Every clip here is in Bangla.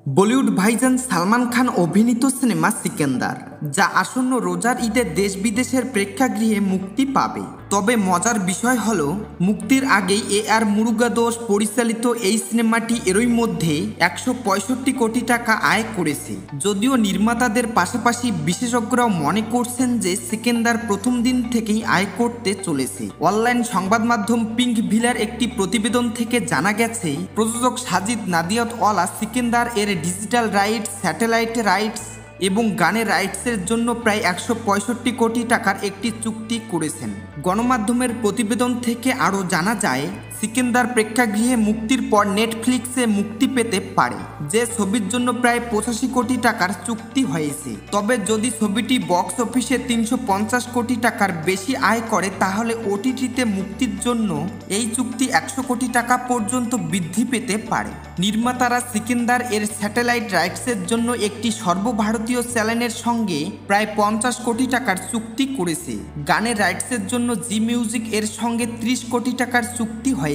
বলিউড ভাইজান সালমান খান অভিনীত সিনেমা সিকেন্দার, যা আসন্ন রোজার ঈদে দেশ বিদেশের প্রেক্ষাগৃহে মুক্তি পাবে। তবে মজার বিষয় হলো, মুক্তির আগেই আর মুরুগাদোস পরিচালিত এই সিনেমাটি এরই মধ্যে 165 কোটি টাকা আয় করেছে। যদিও নির্মাতাদের পাশাপাশি বিশেষজ্ঞরাও মনে করছেন যে সিকেন্দার প্রথম দিন থেকেই আয় করতে চলেছে। অনলাইন সংবাদ মাধ্যম পিঙ্ক ভিলার একটি প্রতিবেদন থেকে জানা গেছে, প্রযোজক সাজিদ নাদিয়াদওয়ালা সিকেন্দার এর ডিজিটাল রাইটস, স্যাটেলাইট রাইটস এবং গানের রাইটসের জন্য প্রায় 165 কোটি টাকার একটি চুক্তি করেছেন। গণমাধ্যমের প্রতিবেদন থেকে আরও জানা যায়, সিকেন্দার প্রেক্ষাগৃহে মুক্তির পর নেটফ্লিক্সে মুক্তি পেতে পারে, যে ছবির জন্য প্রায় 85 কোটি টাকার চুক্তি হয়েছে। তবে যদি ছবিটি বক্স অফিসে 350 কোটি টাকার বেশি আয় করে, তাহলে ওটিটিতে মুক্তির জন্য এই চুক্তি 100 কোটি টাকা পর্যন্ত বৃদ্ধি পেতে পারে। নির্মাতারা সিকেন্দার এর স্যাটেলাইট রাইটসের জন্য একটি সর্বভারতীয় চ্যানেলের সঙ্গে প্রায় 50 কোটি টাকার চুক্তি করেছে। গানের রাইটসের জন্য জি মিউজিক এর সঙ্গে 30 কোটি টাকার চুক্তি হয়েছে।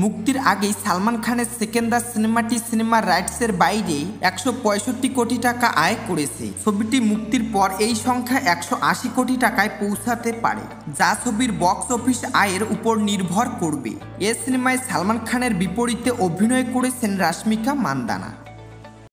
মুক্তির আগেই সালমান খানের সিকেন্দার সিনেমাটি সিনেমার রাইটসের বাইরে 165 কোটি টাকা আয় করেছে। ছবিটি মুক্তির পর এই সংখ্যা 180 কোটি টাকায় পৌঁছাতে পারে, যা ছবির বক্স অফিস আয়ের উপর নির্ভর করবে। এ সিনেমায় সালমান খানের বিপরীতে অভিনয় করেছেন রাশমিকা মান্দানা।